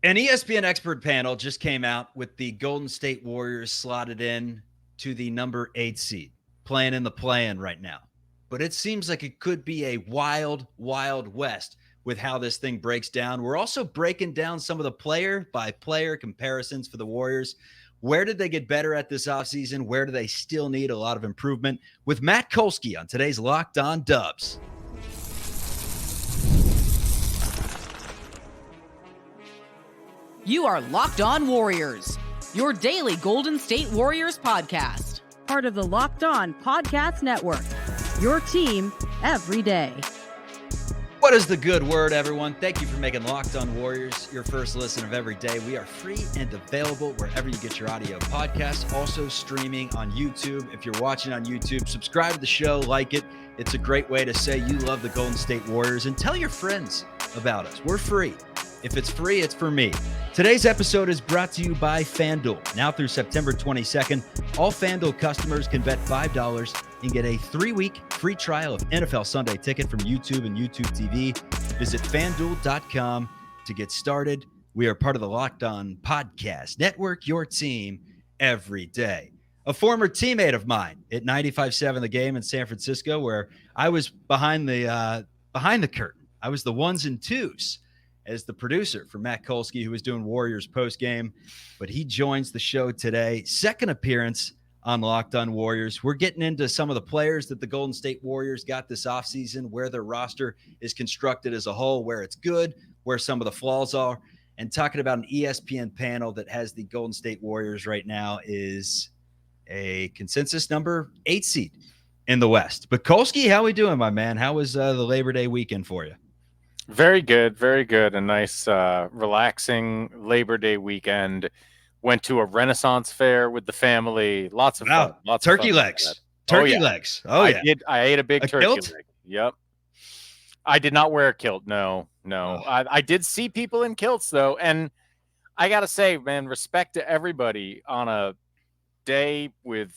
An ESPN expert panel just came out with the Golden State Warriors slotted in to the number 8 seed, playing in the play-in right now. But it seems like it could be a wild, wild west with how this thing breaks down. We're also breaking down some of the player-by-player comparisons for the Warriors. Where did they get better at this offseason? Where do they still need a lot of improvement? With Matt Kolsky on today's Locked On Dubs. You are Locked On Warriors, your daily Golden State Warriors podcast. Part of the Locked On Podcast Network, your team every day. What is the good word, everyone? Thank you for making Locked On Warriors your first listen of every day. We are free and available wherever you get your audio podcasts, also streaming on YouTube. If you're watching on YouTube, subscribe to the show, like it. It's a great way to say you love the Golden State Warriors and tell your friends about us. We're free. If it's free, it's for me. Today's episode is brought to you by FanDuel. Now through September 22nd, all FanDuel customers can bet $5 and get a 3-week free trial of NFL Sunday Ticket from YouTube and YouTube TV. Visit FanDuel.com to get started. We are part of the Locked On Podcast Network, your team every day. A former teammate of mine at 95.7 The Game in San Francisco, where I was behind the curtain. I was the ones and twos as the producer for Matt Kolsky, who was doing Warriors postgame, but he joins the show today. Second appearance on Locked On Warriors. We're getting into some of the players that the Golden State Warriors got this offseason, where their roster is constructed as a whole, where it's good, where some of the flaws are, and talking about an ESPN panel that has the Golden State Warriors right now is a consensus number 8 seed in the West. But Kolsky, how we doing, my man? How was the Labor Day weekend for you? Very good, very good. A nice, relaxing Labor Day weekend. Went to a Renaissance fair with the family. Lots of fun. Lots turkey of fun legs. Turkey legs. Oh, yeah. I ate a big turkey kilt? leg. Yep. I did not wear a kilt. No. Oh. I did see people in kilts, though. And I got to say, man, respect to everybody on a day with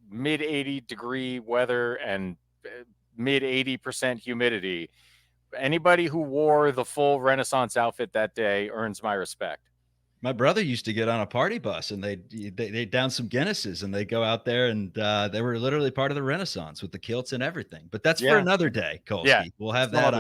mid-80 degree weather and mid-80% humidity. Anybody who wore the full Renaissance outfit that day earns my respect. My brother used to get on a party bus and they down some Guinnesses and they go out there and they were literally part of the Renaissance with the kilts and everything. But that's for another day, Kolsky. Yeah, we'll have that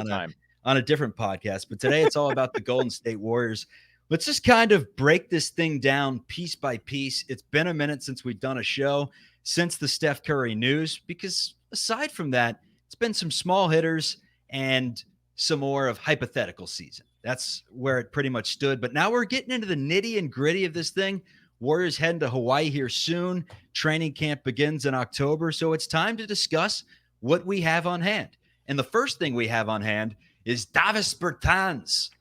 on a different podcast. But today it's all about the Golden State Warriors. Let's just kind of break this thing down piece by piece. It's been a minute since we've done a show since the Steph Curry news, because aside from that, it's been some small hitters and some more of hypothetical season. That's where it pretty much stood. But now we're getting into the nitty and gritty of this thing. Warriors heading to Hawaii here soon. Training camp begins in October. So it's time to discuss what we have on hand. And the first thing we have on hand is Davis Bertans,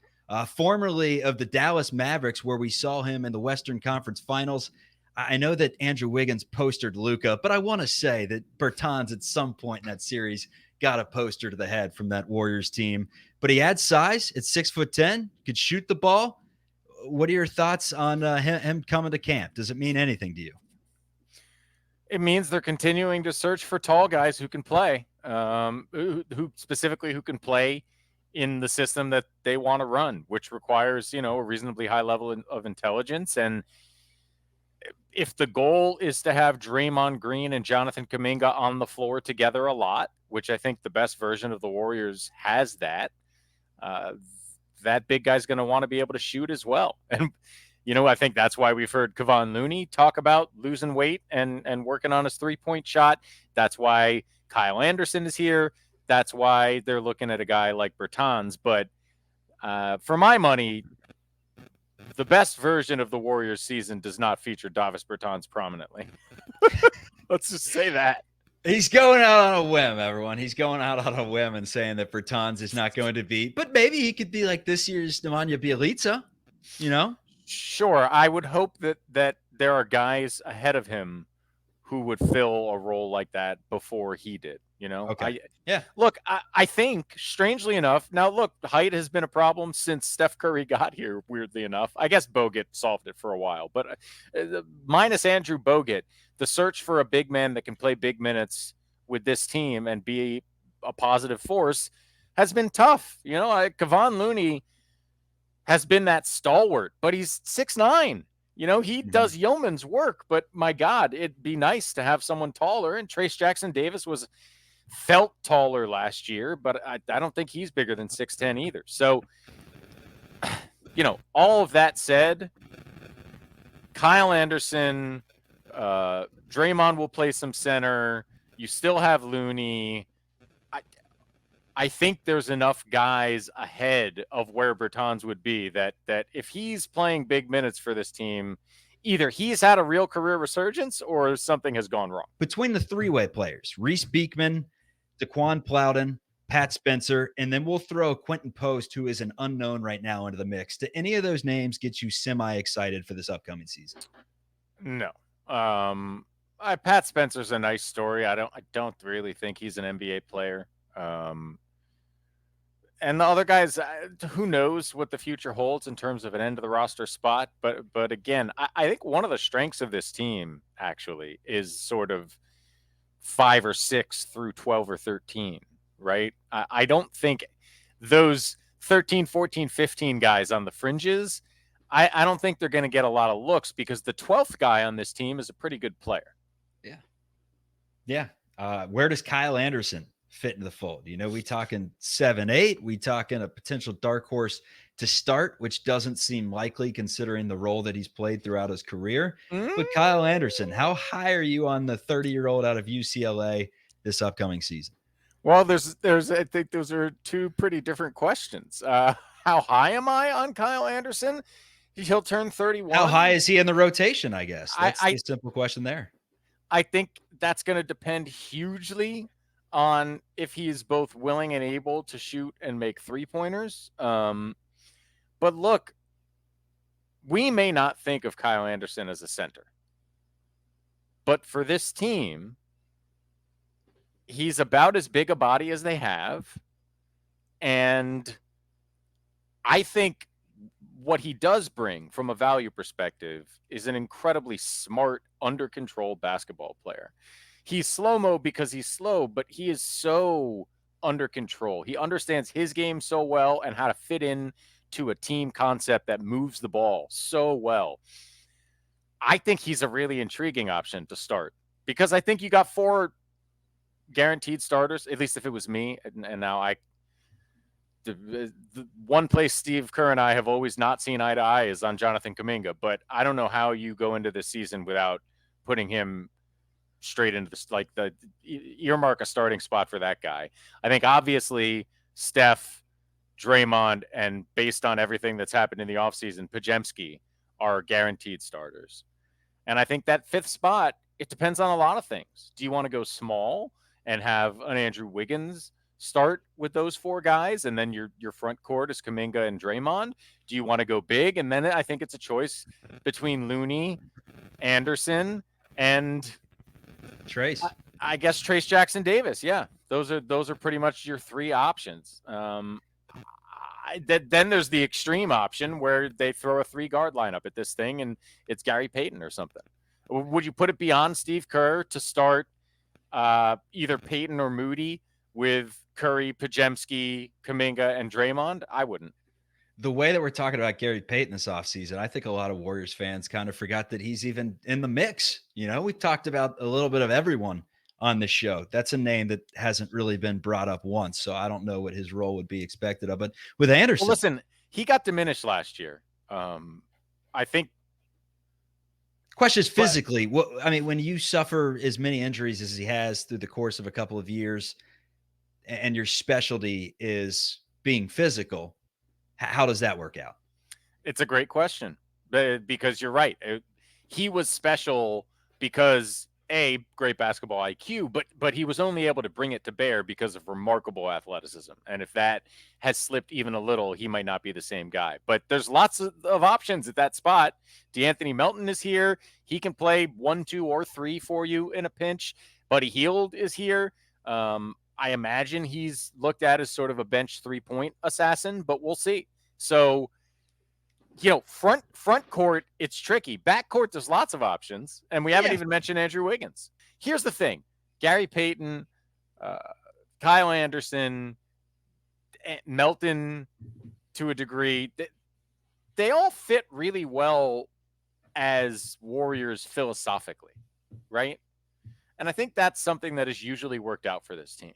formerly of the Dallas Mavericks, where we saw him in the Western Conference Finals. I know that Andrew Wiggins postered Luka, but I want to say that Bertans at some point in that series got a poster to the head from that Warriors team. But he had size at 6'10", could shoot the ball. What are your thoughts on him coming to camp? Does it mean anything to you? It means they're continuing to search for tall guys who can play, who specifically who can play in the system that they want to run, which requires, a reasonably high level of intelligence. And if the goal is to have Draymond Green and Jonathan Kuminga on the floor together a lot, which I think the best version of the Warriors has that big guy's going to want to be able to shoot as well. And, I think that's why we've heard Kevon Looney talk about losing weight and working on his three-point shot. That's why Kyle Anderson is here. That's why they're looking at a guy like Bertans. But for my money, the best version of the Warriors season does not feature Davis Bertans prominently. Let's just say that. He's going out on a whim, everyone. He's going out on a whim and saying that Bertans is not going to be. But maybe he could be like this year's Nemanja Bjelica, Sure. I would hope that there are guys ahead of him who would fill a role like that before he did, Okay. Look, I think, strangely enough, now look, height has been a problem since Steph Curry got here, weirdly enough. I guess Bogut solved it for a while, but minus Andrew Bogut, the search for a big man that can play big minutes with this team and be a positive force has been tough. Kevon Looney has been that stalwart, but he's 6'9". He does yeoman's work, but my God, it'd be nice to have someone taller. And Trace Jackson Davis felt taller last year, but I don't think he's bigger than 6'10" either. So, all of that said, Kyle Anderson, Draymond will play some center. You still have Looney. I think there's enough guys ahead of where Bertans would be that if he's playing big minutes for this team, either he's had a real career resurgence or something has gone wrong. Between the three-way players, Reese Beekman, Daquan Plowden, Pat Spencer, and then we'll throw Quentin Post, who is an unknown right now, into the mix. Do any of those names get you semi-excited for this upcoming season? No. Pat Spencer's a nice story. I don't really think he's an NBA player. And the other guys, who knows what the future holds in terms of an end of the roster spot. But again, I think one of the strengths of this team actually is sort of 5 or 6 through 12 or 13, right? I don't think those 13, 14, 15 guys on the fringes, I don't think they're going to get a lot of looks because the 12th guy on this team is a pretty good player. Yeah. Where does Kyle Anderson fit into the fold? We talking 7-8, we talking a potential dark horse to start, which doesn't seem likely considering the role that he's played throughout his career. But Kyle Anderson, how high are you on the 30-year-old out of UCLA this upcoming season? Well, I think those are two pretty different questions. How high am I on Kyle Anderson? He'll turn 31. How high is he in the rotation, I guess? That's the simple question there. I think that's going to depend hugely on if he is both willing and able to shoot and make three-pointers. But look, we may not think of Kyle Anderson as a center. But for this team, he's about as big a body as they have. And I think what he does bring from a value perspective is an incredibly smart, under control basketball player. He's slow-mo because he's slow, but he is so under control. He understands his game so well and how to fit in to a team concept that moves the ball so well. I think he's a really intriguing option to start because I think you got 4 guaranteed starters, at least if it was me. And now the one place Steve Kerr and I have always not seen eye to eye is on Jonathan Kuminga, but I don't know how you go into this season without putting him straight into the earmark a starting spot for that guy. I think obviously Steph, Draymond, and based on everything that's happened in the offseason, Podziemski are guaranteed starters. And I think that 5th spot, it depends on a lot of things. Do you want to go small and have an Andrew Wiggins start with those 4 guys, and then your front court is Kuminga and Draymond? Do you want to go big? And then I think it's a choice between Looney, Anderson, and Trace. I guess Trace Jackson Davis. Yeah, those are pretty much your 3 options. Then there's the extreme option where they throw a 3-guard lineup at this thing, and it's Gary Payton or something. Would you put it beyond Steve Kerr to start either Payton or Moody with Curry, Podziemski, Kuminga, and Draymond? I wouldn't. The way that we're talking about Gary Payton this offseason, I think a lot of Warriors fans kind of forgot that he's even in the mix. We've talked about a little bit of everyone on this show. That's a name that hasn't really been brought up once, so I don't know what his role would be expected of. But with Anderson, well, listen, he got diminished last year. I think. Question is physically. When you suffer as many injuries as he has through the course of a couple of years, and your specialty is being physical, how does that work out? It's a great question because you're right. He was special because great basketball IQ, but he was only able to bring it to bear because of remarkable athleticism. And if that has slipped even a little, he might not be the same guy. But there's lots of options at that spot. DeAnthony Melton is here. He can play 1, 2, or 3 for you in a pinch. Buddy Hield is here. I imagine he's looked at as sort of a bench 3-point assassin, but we'll see. So, front court, it's tricky. Back court, there's lots of options, and we haven't even mentioned Andrew Wiggins. Here's the thing. Gary Payton, Kyle Anderson, Melton to a degree, they all fit really well as Warriors philosophically, right? And I think that's something that has usually worked out for this team.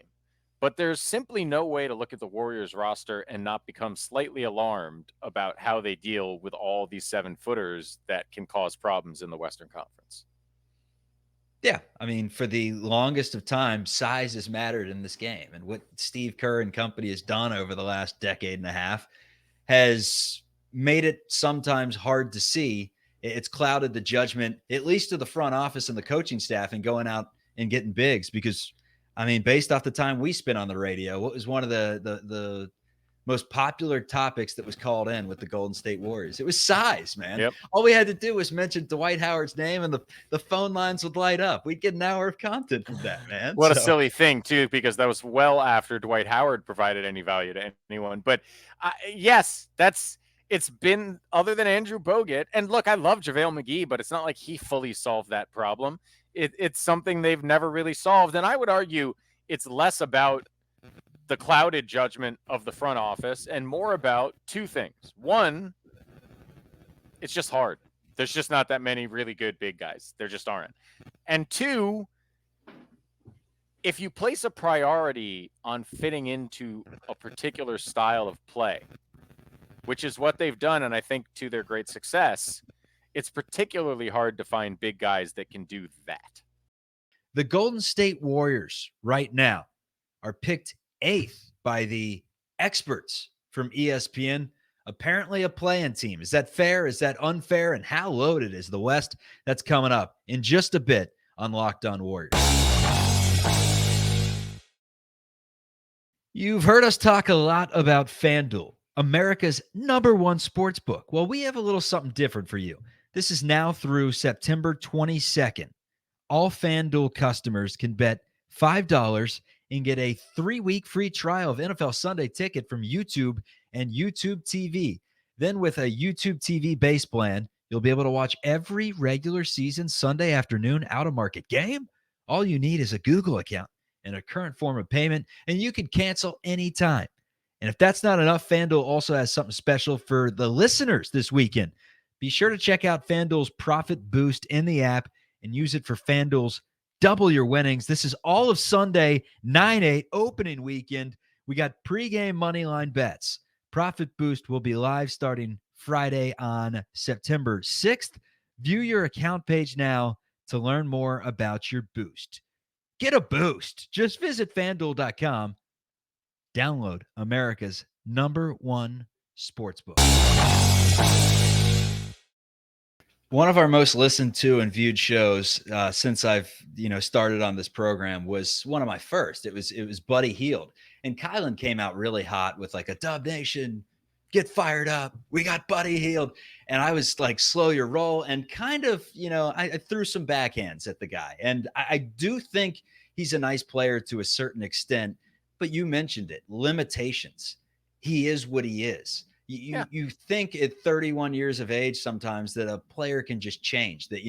But there's simply no way to look at the Warriors roster and not become slightly alarmed about how they deal with all these 7-footers that can cause problems in the Western Conference. Yeah, I mean, for the longest of time, size has mattered in this game. And what Steve Kerr and company has done over the last decade and a half has made it sometimes hard to see. It's clouded the judgment, at least to the front office and the coaching staff, and going out and getting bigs. Because, I mean, based off the time we spent on the radio, what was one of the most popular topics that was called in with the Golden State Warriors? It was size, man. Yep. All we had to do was mention Dwight Howard's name and the phone lines would light up. We'd get an hour of content from that, man. What a silly thing, too, because that was well after Dwight Howard provided any value to anyone. But yes, it's been other than Andrew Bogut. And look, I love JaVale McGee, but it's not like he fully solved that problem. It's something they've never really solved. And I would argue it's less about the clouded judgment of the front office and more about two things. One, it's just hard. There's just not that many really good big guys. There just aren't. And two, if you place a priority on fitting into a particular style of play, which is what they've done, and I think to their great success, it's particularly hard to find big guys that can do that. The Golden State Warriors right now are picked 8th by the experts from ESPN. Apparently a play-in team. Is that fair? Is that unfair? And how loaded is the West? That's coming up in just a bit on Locked On Warriors. You've heard us talk a lot about FanDuel, America's #1 sportsbook. Well, we have a little something different for you. This is now through September 22nd. All FanDuel customers can bet $5 and get a 3-week free trial of NFL Sunday Ticket from YouTube and YouTube TV. Then with a YouTube TV base plan, you'll be able to watch every regular season Sunday afternoon out-of-market game. All you need is a Google account and a current form of payment, and you can cancel anytime. And if that's not enough, FanDuel also has something special for the listeners this weekend. Be sure to check out FanDuel's Profit Boost in the app and use it for FanDuel's Double Your Winnings. This is all of Sunday, 9/8 opening weekend. We got pregame moneyline bets. Profit Boost will be live starting Friday on September 6th. View your account page now to learn more about your boost. Get a boost. Just visit FanDuel.com. Download America's #1 sportsbook. One of our most listened to and viewed shows since I've started on this program was one of my first. It was Buddy Hield, and Kylan came out really hot with like a Dub Nation, get fired up. We got Buddy Hield, and I was like, slow your roll, and kind of I threw some backhands at the guy, and I do think he's a nice player to a certain extent, but you mentioned it, limitations. He is what he is. You think at 31 years of age sometimes that a player can just change, that,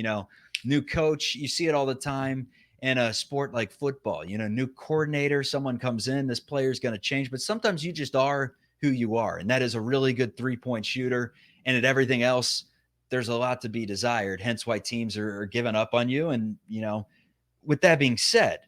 new coach, you see it all the time in a sport like football, new coordinator, someone comes in, this player is going to change, but sometimes you just are who you are. And that is a really good 3-point shooter. And at everything else, there's a lot to be desired, hence why teams are giving up on you. And, with that being said,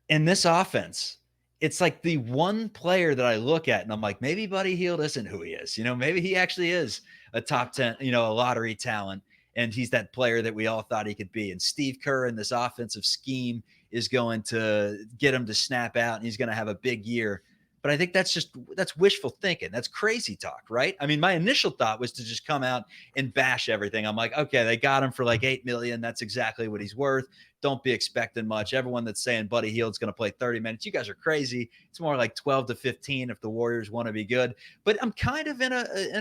in this offense, it's like the one player that I look at and I'm like, maybe Buddy Hield isn't who he is. Maybe he actually is a top 10, a lottery talent. And he's that player that we all thought he could be. And Steve Kerr in this offensive scheme is going to get him to snap out and he's going to have a big year. But I think that's wishful thinking. That's crazy talk, right? I mean, my initial thought was to just come out and bash everything. I'm like, okay, they got him for like $8 million. That's exactly what he's worth. Don't be expecting much. Everyone that's saying Buddy Hield's going to play 30 minutes, you guys are crazy. It's more like 12 to 15 if the Warriors want to be good. But I'm kind of in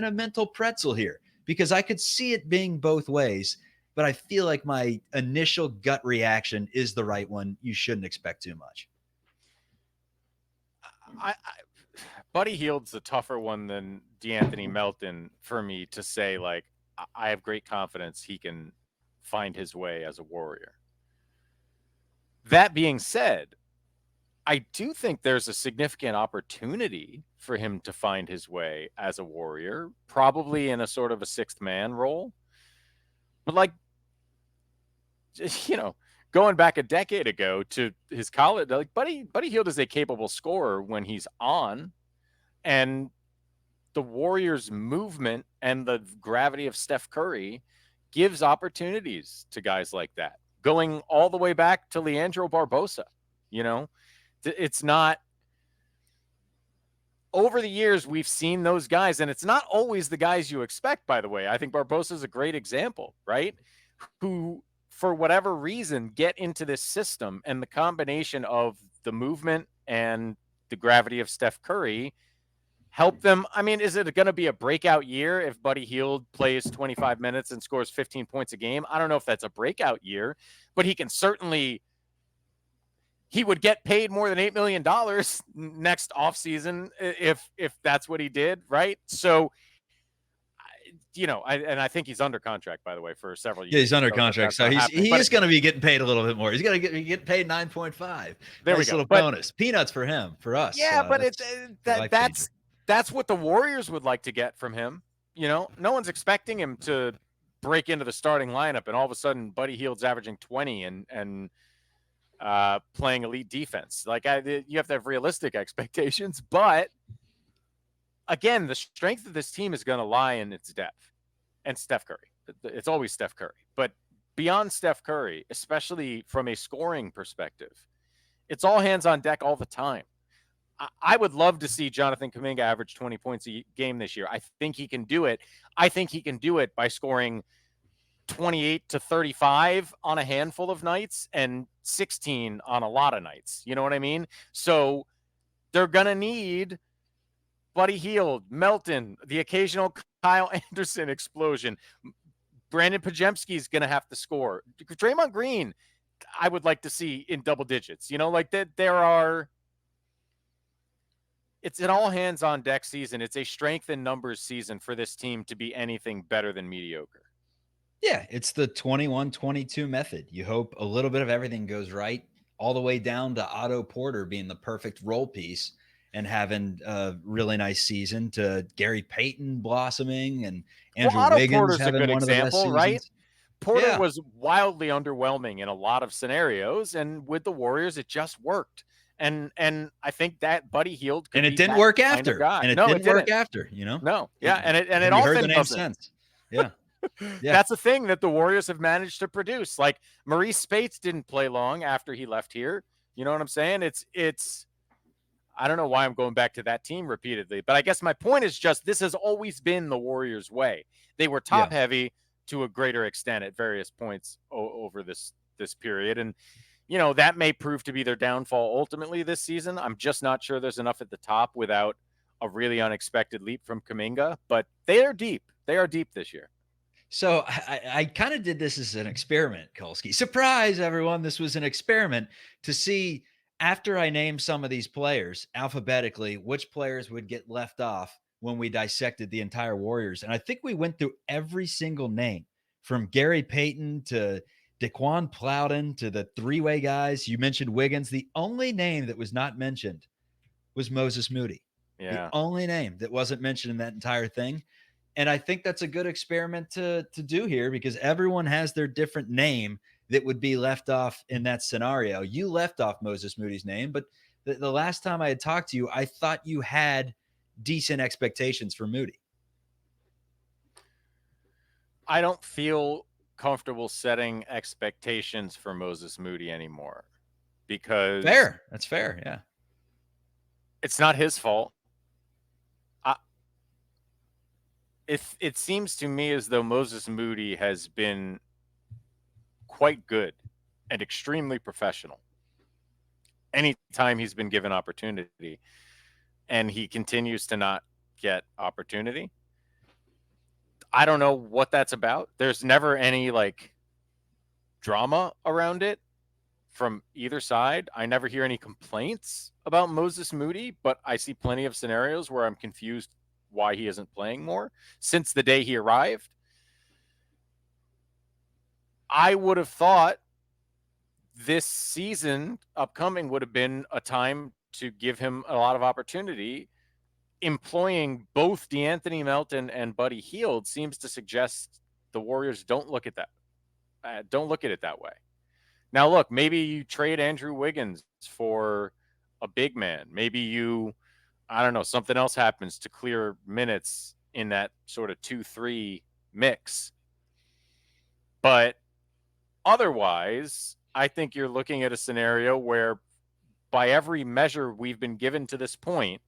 a mental pretzel here because I could see it being both ways. But I feel like my initial gut reaction is the right one. You shouldn't expect too much. Buddy Hield's a tougher one than DeAnthony Melton for me to say, like, I have great confidence he can find his way as a Warrior. That being said, I do think there's a significant opportunity for him to find his way as a Warrior, probably in a sort of a sixth man role. But like, going back a decade ago to his college, like Buddy Hield is a capable scorer when he's on, and the Warriors' movement and the gravity of Steph Curry gives opportunities to guys like that. Going all the way back to Leandro Barbosa, it's not. Over the years, we've seen those guys, and it's not always the guys you expect, by the way. I think Barbosa is a great example, right? Who, for whatever reason, get into this system, and the combination of the movement and the gravity of Steph Curry help them. I mean, is it going to be a breakout year if Buddy Hield plays 25 minutes and scores 15 points a game? I don't know if that's a breakout year, but he can certainly. He would get paid more than $8 million next offseason if that's what he did, right? So, I think he's under contract, by the way, for several years. Yeah, he's under contract, so he is going to be getting paid a little bit more. He's going to get paid 9.5. There we go. Little bonus, peanuts for him, for us. Yeah, but that's what the Warriors would like to get from him. No one's expecting him to break into the starting lineup, and all of a sudden, Buddy Hield's averaging 20 and playing elite defense. Like you have to have realistic expectations, but again, the strength of this team is going to lie in its depth and Steph Curry. It's always Steph Curry, but beyond Steph Curry, especially from a scoring perspective, it's all hands on deck all the time. I would love to see Jonathan Kuminga average 20 points a game this year. I think he can do it. I think he can do it by scoring 28 to 35 on a handful of nights and 16 on a lot of nights. You know what I mean? So they're going to need Buddy Hield, Melton, the occasional Kyle Anderson explosion. Brandon Pajemski is going to have to score. Draymond Green, I would like to see in double digits. It's an all hands on deck season. It's a strength in numbers season for this team to be anything better than mediocre. Yeah, it's the 21-22 method. You hope a little bit of everything goes right, all the way down to Otto Porter being the perfect role piece and having a really nice season, to Gary Payton blossoming and Andrew Wiggins Porter's having a good one example, of the best seasons. Right? Porter was wildly underwhelming in a lot of scenarios, and with the Warriors, it just worked. And I think that Buddy Hield could it didn't work after. And it didn't work after, No, yeah, and it often doesn't. Sense. Yeah. Yeah. That's a thing that the Warriors have managed to produce. Like Maurice Spates didn't play long after he left here. You know what I'm saying? It's I don't know why I'm going back to that team repeatedly, but I guess my point is just this has always been the Warriors' way. They were top heavy to a greater extent at various points over this period. And, that may prove to be their downfall ultimately this season. I'm just not sure there's enough at the top without a really unexpected leap from Kuminga, but they are deep. They are deep this year. So I kind of did this as an experiment, Kolsky. Surprise, everyone. This was an experiment to see, after I named some of these players alphabetically, which players would get left off when we dissected the entire Warriors. And I think we went through every single name, from Gary Payton to Daquan Plowden to the three-way guys. You mentioned Wiggins. The only name that was not mentioned was Moses Moody. Yeah. The only name that wasn't mentioned in that entire thing. And I think that's a good experiment to do here, because everyone has their different name that would be left off in that scenario. You left off Moses Moody's name, but the last time I had talked to you, I thought you had decent expectations for Moody. I don't feel comfortable setting expectations for Moses Moody anymore, because That's fair. Yeah. It's not his fault. It seems to me as though Moses Moody has been quite good and extremely professional anytime he's been given opportunity, and he continues to not get opportunity. I don't know what that's about. There's never any drama around it from either side. I never hear any complaints about Moses Moody, but I see plenty of scenarios where I'm confused why he isn't playing more since the day he arrived. I would have thought this season upcoming would have been a time to give him a lot of opportunity. Employing both DeAnthony Melton and Buddy Hield seems to suggest the Warriors don't look at it that way. Now, look, maybe you trade Andrew Wiggins for a big man. Maybe I don't know, something else happens to clear minutes in that sort of 2-3 mix. But otherwise, I think you're looking at a scenario where by every measure we've been given to this point,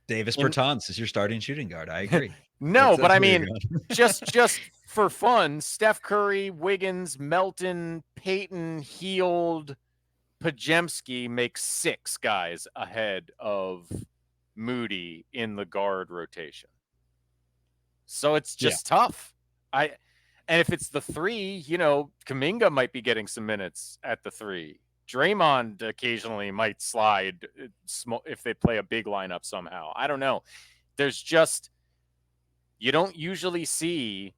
Davis Bertans is your starting shooting guard. I agree. No, but I mean, just for fun, Steph Curry, Wiggins, Melton, Payton, Hield, Podziemski make 6 guys ahead of Moody in the guard rotation. So it's just tough. And if it's the 3, Kuminga might be getting some minutes at the 3. Draymond occasionally might slide if they play a big lineup somehow. I don't know. There's just, you don't usually see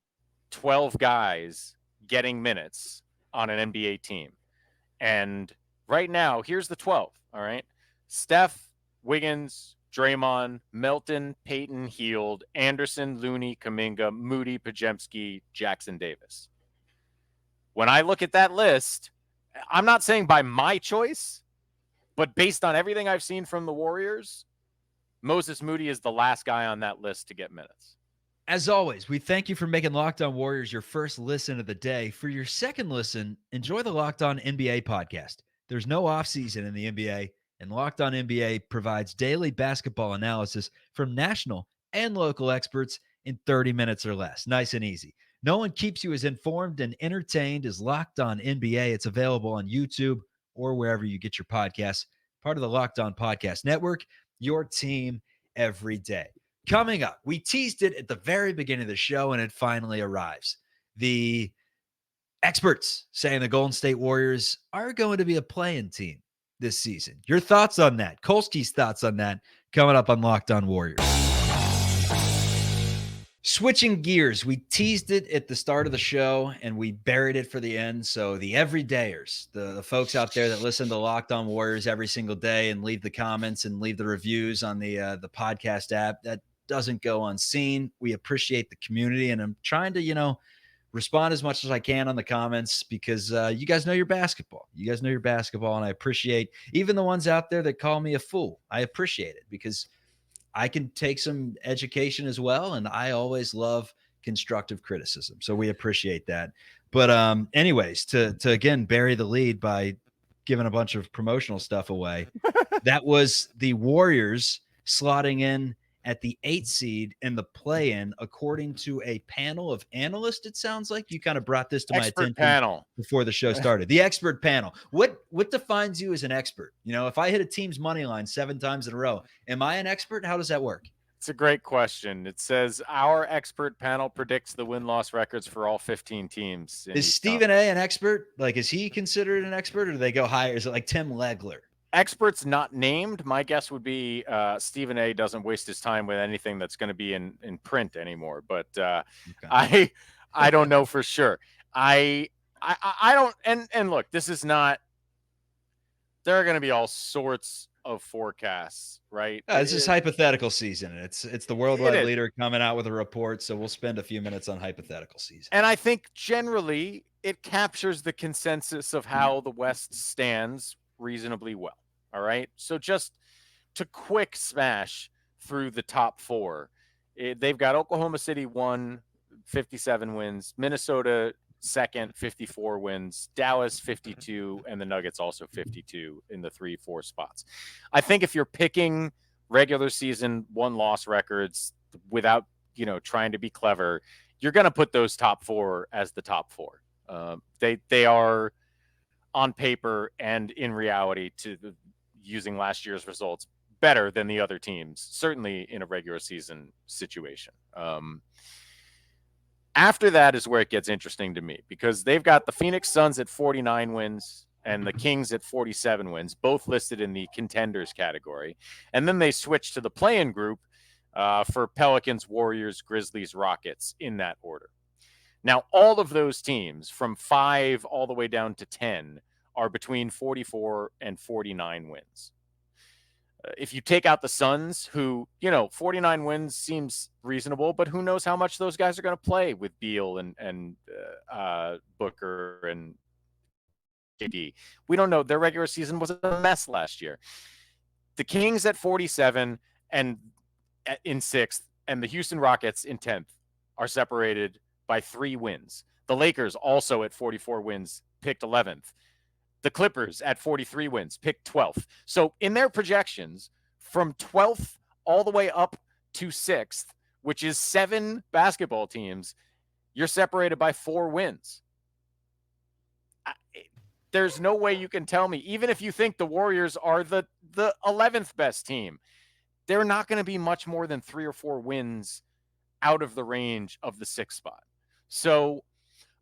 12 guys getting minutes on an NBA team. And right now, here's the 12, all right? Steph, Wiggins, Draymond, Melton, Payton, Hield, Anderson, Looney, Kuminga, Moody, Podziemski, Jackson Davis. When I look at that list, I'm not saying by my choice, but based on everything I've seen from the Warriors, Moses Moody is the last guy on that list to get minutes. As always, we thank you for making Locked On Warriors your first listen of the day. For your second listen, enjoy the Locked On NBA podcast. There's no offseason in the NBA, and Locked On NBA provides daily basketball analysis from national and local experts in 30 minutes or less. Nice and easy. No one keeps you as informed and entertained as Locked On NBA. It's available on YouTube or wherever you get your podcasts. Part of the Locked On Podcast Network, your team every day. Coming up, we teased it at the very beginning of the show, and it finally arrives. The experts saying the Golden State Warriors are going to be a play-in team this season. Your thoughts on that? Kolsky's thoughts on that coming up on Locked On Warriors. Switching gears, we teased it at the start of the show and we buried it for the end. So the everydayers, the folks out there that listen to Locked On Warriors every single day and leave the comments and leave the reviews on the podcast app, that doesn't go unseen. We appreciate the community, and I'm trying to, respond as much as I can on the comments because you guys know your basketball. You guys know your basketball, and I appreciate even the ones out there that call me a fool. I appreciate it because I can take some education as well, and I always love constructive criticism. So we appreciate that. But anyways, to again bury the lead by giving a bunch of promotional stuff away, that was the Warriors slotting in at the 8th seed in the play-in, according to a panel of analysts. It sounds like you kind of brought this to my attention panel before the show started. The expert panel. What defines you as an expert? If I hit a team's money line 7 times in a row, am I an expert? How does that work? It's a great question. It says our expert panel predicts the win-loss records for all 15 teams. Is Stephen A an expert? Like, is he considered an expert, or do they go higher? Is it like Tim Legler? Experts not named. My guess would be Stephen A doesn't waste his time with anything that's going to be in print anymore. But okay. I don't know for sure. I don't. And look, this is not. There are going to be all sorts of forecasts, right? This is hypothetical season. It's the worldwide leader coming out with a report. So we'll spend a few minutes on hypothetical season. And I think generally it captures the consensus of how the West stands reasonably well. All right. So just to quick smash through the top 4, they've got Oklahoma City 1, 57 wins, Minnesota 2nd, 54 wins, Dallas 52, and the Nuggets also 52 in the 3-4 spots. I think if you're picking regular season 1-loss records without, trying to be clever, you're going to put those top 4 as the top 4. They are on paper and in reality, using last year's results, better than the other teams, certainly in a regular season situation. After that is where it gets interesting to me, because they've got the Phoenix Suns at 49 wins and the Kings at 47 wins, both listed in the contenders category. And then they switch to the play-in group for Pelicans, Warriors, Grizzlies, Rockets in that order. Now, all of those teams from 5 all the way down to 10 are between 44 and 49 wins. If you take out the Suns, who, 49 wins seems reasonable, but who knows how much those guys are going to play with Beal and Booker and KD. We don't know. Their regular season was a mess last year. The Kings at 47 and in 6th, and the Houston Rockets in 10th are separated by 3 wins. The Lakers also at 44 wins picked 11th. The Clippers at 43 wins picked 12th. So in their projections, from 12th all the way up to 6th, which is 7 basketball teams, you're separated by 4 wins. There's no way you can tell me, even if you think the Warriors are the 11th best team, they're not going to be much more than 3 or 4 wins out of the range of the 6th spot. So,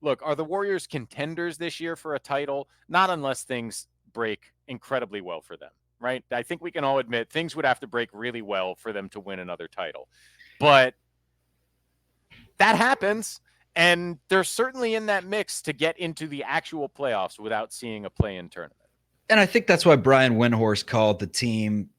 look, are the Warriors contenders this year for a title? Not unless things break incredibly well for them, right? I think we can all admit things would have to break really well for them to win another title. But that happens, and they're certainly in that mix to get into the actual playoffs without seeing a play-in tournament. And I think that's why Brian Windhorst called the team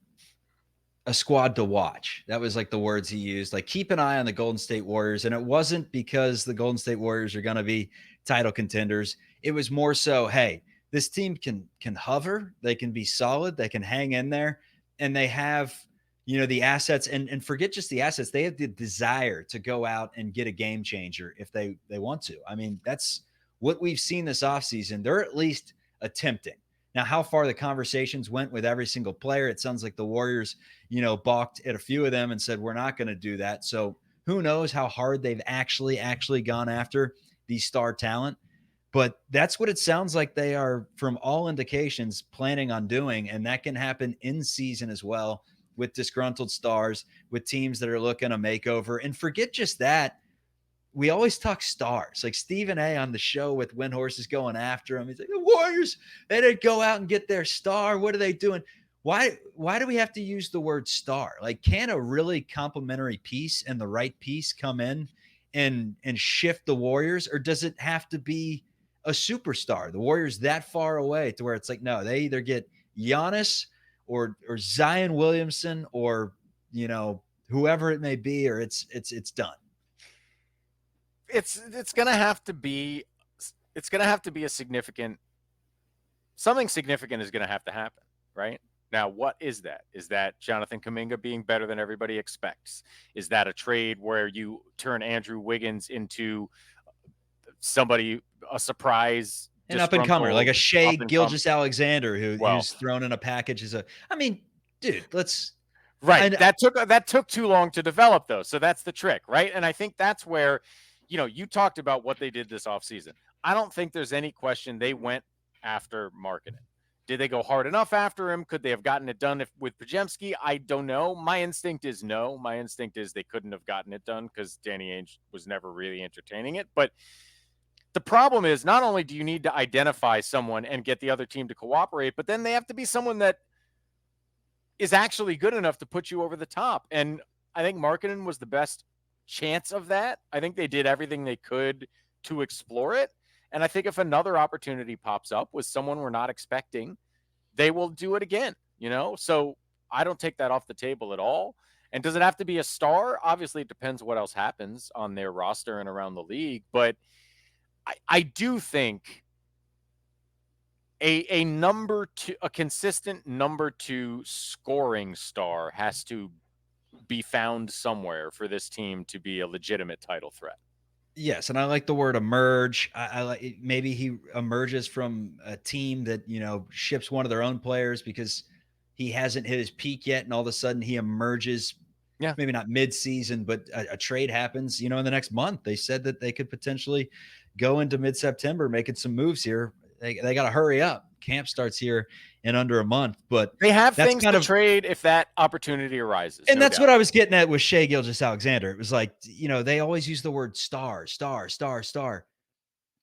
a squad to watch. That was like the words he used, like keep an eye on the Golden State Warriors. And it wasn't because the Golden State Warriors are going to be title contenders. It was more so, hey, this team can hover. They can be solid. They can hang in there. And they have, the assets and forget just the assets. They have the desire to go out and get a game changer if they want to. I mean, that's what we've seen this offseason. They're at least attempting. Now, how far the conversations went with every single player, it sounds like the Warriors, balked at a few of them and said, we're not going to do that. So who knows how hard they've actually gone after these star talent. But that's what it sounds like they are, from all indications, planning on doing. And that can happen in season as well with disgruntled stars, with teams that are looking a makeover. And forget just that. We always talk stars. Like Stephen A on the show with Windhorst is going after him. He's like, the Warriors, they didn't go out and get their star. What are they doing? Why do we have to use the word star? Like, can a really complimentary piece and the right piece come in and shift the Warriors? Or does it have to be a superstar? The Warriors that far away to where it's like, no, they either get Giannis or Zion Williamson or, whoever it may be, or it's done. It's going to have to be a significant, something significant is going to have to happen, right? Now, what is that? Is that Jonathan Kuminga being better than everybody expects? Is that a trade where you turn Andrew Wiggins into somebody, a surprise, an up-and-comer, like a Shai Gilgeous-Alexander who's thrown in a package dude, let's – right. That took too long to develop, though. So that's the trick, right? And I think that's where – you talked about what they did this offseason. I don't think there's any question they went after Markkanen. Did they go hard enough after him? Could they have gotten it done with Podziemski? I don't know. My instinct is no. My instinct is they couldn't have gotten it done because Danny Ainge was never really entertaining it. But the problem is not only do you need to identify someone and get the other team to cooperate, but then they have to be someone that is actually good enough to put you over the top. And I think Markkanen was the best chance of that. I think they did everything they could to explore it. And I think if another opportunity pops up with someone we're not expecting, they will do it again, So I don't take that off the table at all. And does it have to be a star? Obviously, it depends what else happens on their roster and around the league. But I do think a consistent number 2 scoring star has to be found somewhere for this team to be a legitimate title threat. Yes, and I like the word emerge. I like maybe he emerges from a team that ships one of their own players because he hasn't hit his peak yet, and all of a sudden he emerges. Yeah, maybe not mid-season, but a trade happens. In the next month, they said that they could potentially go into mid-September making some moves here. They got to hurry up. Camp starts here in under a month, but they have things to trade if that opportunity arises. And that's what I was getting at with Shai Gilgeous-Alexander. It was like, they always use the word star,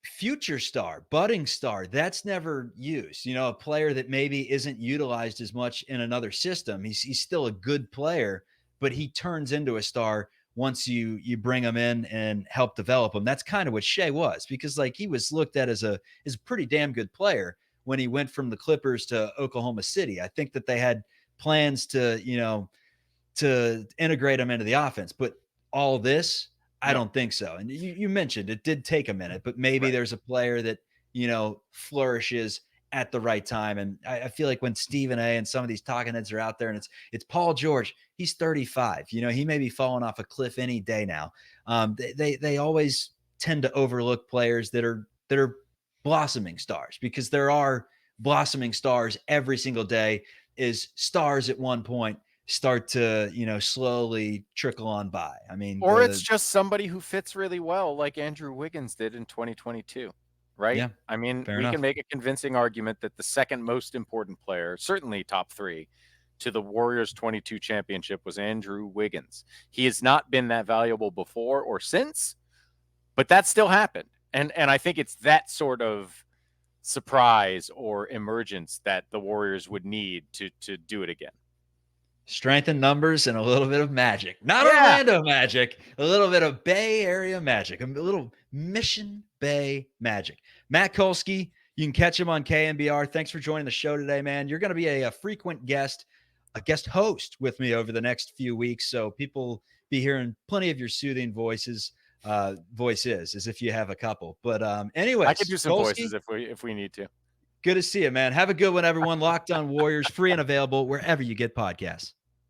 future star, budding star. That's never used. A player that maybe isn't utilized as much in another system. He's still a good player, but he turns into a star once you bring him in and help develop him. That's kind of what Shai was, because he was looked at as a pretty damn good player when he went from the Clippers to Oklahoma City. I think that they had plans to, to integrate him into the offense, but all this, I don't think so. And you mentioned it did take a minute, but maybe there's a player that, flourishes at the right time. And I feel like when Stephen A and some of these talking heads are out there, and it's Paul George, he's 35, he may be falling off a cliff any day now. They always tend to overlook players that are blossoming stars, because there are blossoming stars every single day. Is stars at one point start to, slowly trickle on by. I mean, or it's just somebody who fits really well, like Andrew Wiggins did in 2022, right? Yeah, I mean, we enough. can make a convincing argument that the second most important player, certainly top 3, to the Warriors 22 championship was Andrew Wiggins. He has not been that valuable before or since, but that still happened. And I think it's that sort of surprise or emergence that the Warriors would need to do it again. Strength in numbers and a little bit of magic. Not Orlando magic, a little bit of Bay Area magic, a little Mission Bay magic. Matt Kolsky, you can catch him on KNBR. Thanks for joining the show today, man. You're going to be a frequent guest, a guest host with me over the next few weeks, so people be hearing plenty of your soothing voices, as if you have a couple. But anyways, I could do some Kolsky, voices if we need to. Good to see you, man. Have a good one, everyone. Locked On Warriors, free and available wherever you get podcasts.